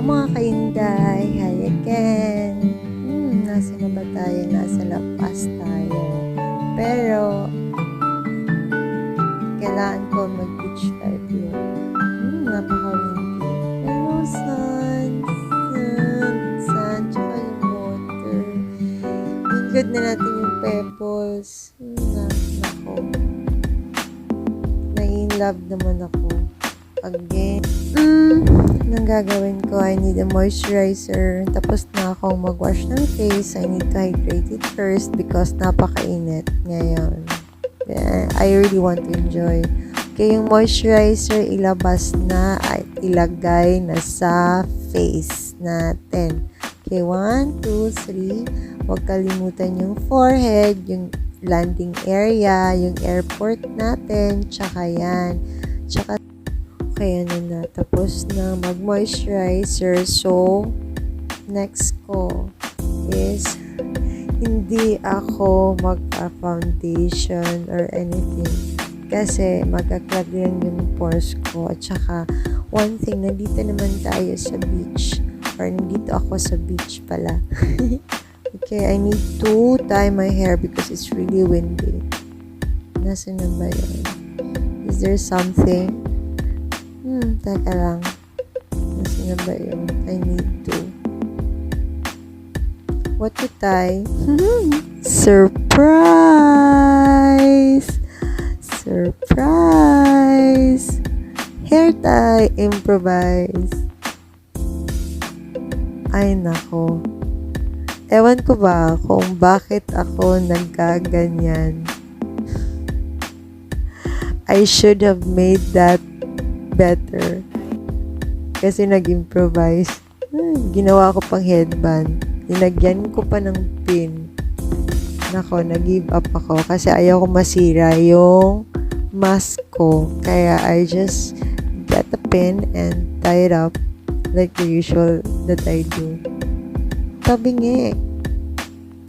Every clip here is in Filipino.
mga kainday, hi again. Nasa na ba tayo? Nasa La Paz tayo. Pero, kailangan ko mag-beach type yun. Napaka-windy. Pero, sun, tsaka yung water. Ingod na natin yung pebbles. Nako. Na-in-love naman ako. Again. Anong gagawin ko? I need a moisturizer. Tapos na akong mag-wash ng face. I need to hydrate it first because napakainit ngayon. I really want to enjoy. Okay, yung moisturizer ilabas na at ilagay na sa face natin. Okay, 1, 2, 3. Huwag kalimutan yung forehead, yung landing area, yung airport natin, tsaka yan. Tsaka okay, ano na. Tapos na mag-moisturizer. So, next ko is hindi ako mag-foundation or anything. Kasi magkaklag lang yung pores ko. At saka, one thing, nandito naman tayo sa beach. Or nandito ako sa beach pala. Okay, I need to tie my hair because it's really windy. Nasaan na ba yun? Is there something? Teka lang. Nasaan na ba yun? I need to. What to tie? Surprise! Surprise! Hair tie! Improvise! Ay, nako. Ewan ko ba kung bakit ako nagkaganyan. I should have made that better. Kasi nag-improvise. Ginawa ko pang headband. Nilagyan ko pa ng pin. Nako, nag-give up ako. Kasi ayaw ko masira yung mask ko. Kaya I just got a pin and tie it up like the usual that I do. Tabingi.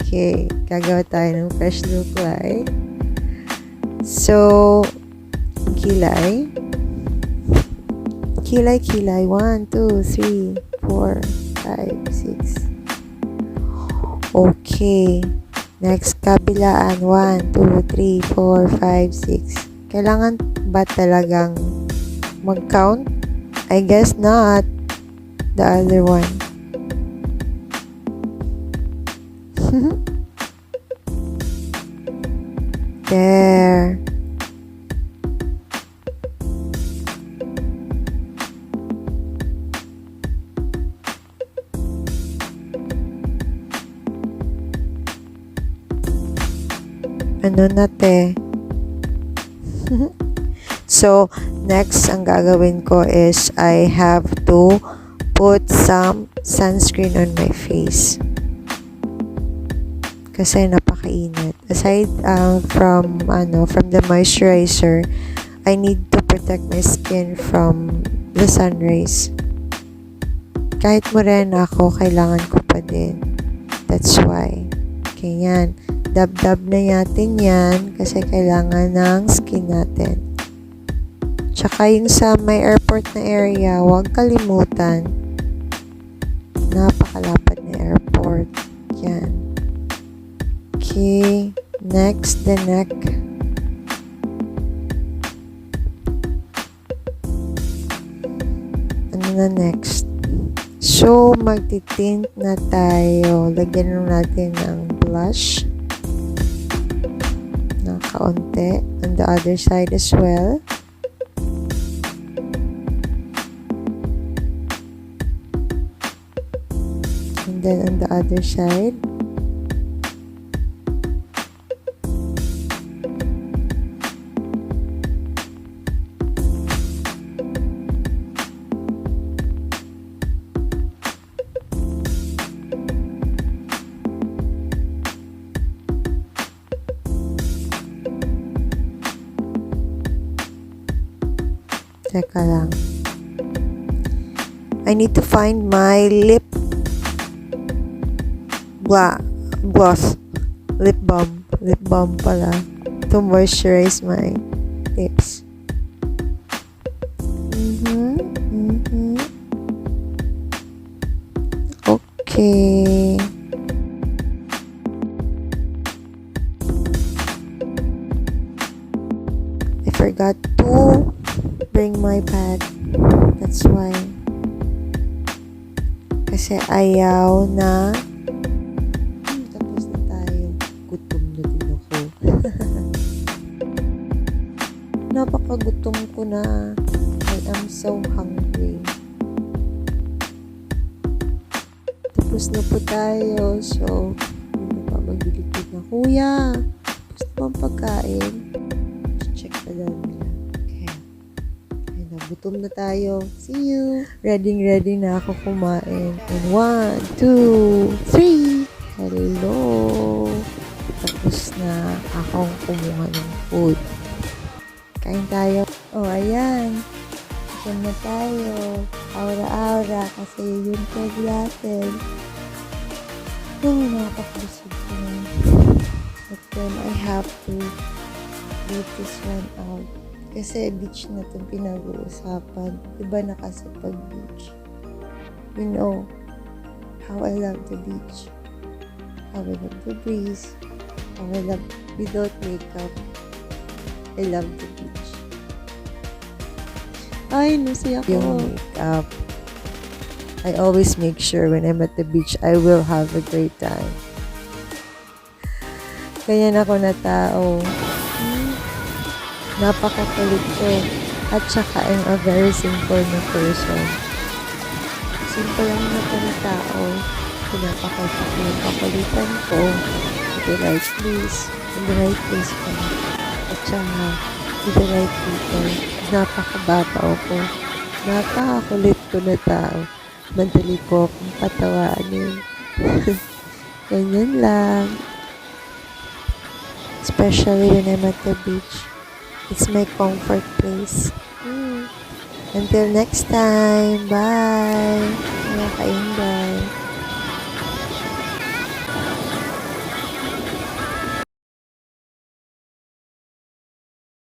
Okay, gagawa tayo ng fresh look like. So, kilay. Kilay. 1, 2, 3, 4, 5, 6. Okay. Next, kabilaan. 1, 2, 3, 4, 5, 6. Kailangan ba talagang mag-count? I guess not. The other one. There. Ano na te? So, next ang gagawin ko is I have to put some sunscreen on my face. Kasi napakainit. Aside from the moisturizer, I need to protect my skin from the sun rays. Kahit morena ako, kailangan ko pa din. That's why. Okay, yan. Dab-dab na natin yan kasi kailangan ng skin natin. Tsaka yung sa may airport na area, huwag kalimutan. Napakalapad na airport. Yan. Okay. Next, the neck. Ano na next? So, magtitint na tayo. Lagyan natin ng blush. Kaunti on the other side as well. And then on the other side. Teka lang. I need to find my lip gloss. Lip balm. Lip balm pala. To moisturize my lips. Okay. I forgot to bring my pad. That's why. Kasi ayaw na. Tapos na tayo. Gutom na din ako. Napakagutom ko na. I am so hungry. Tapos na po tayo. So, ano pa magbibigay na kuya? Tapos na bang pagkain? Check pa daw nila. Okay. Ayun na, gutom na tayo. See you! Ready na ako kumain. And 1, 2, 3! Hello! Tapos na akong kumuha ng food. Kain tayo. Oh, ayan. Kain na tayo. Aura-aura kasi yun tag natin. Oh, nakakabusog ko na. But then I have to leave this one out. Kasi beach na itong pinag-uusapan. Diba na kasi pag beach? You know how I love the beach. How I love the breeze. How I love without makeup. I love the beach. Ay, nasi ako. Yung makeup. I always make sure when I'm at the beach, I will have a great time. Ganyan ako na tao. Napakakulit ko. At saka, I'm a very simple na person. Simple lang na ito na tao. Pinapakita ko yung kakulitan ko. In the right place. In the right place ko. At saka, with the right people. Napakababaw ko. Napakakulit ko na tao. Madali ko akong patawaanin. Ganyan lang. Especially when I'm at the beach. It's my comfort place. Until next time. Bye. Mga kainday.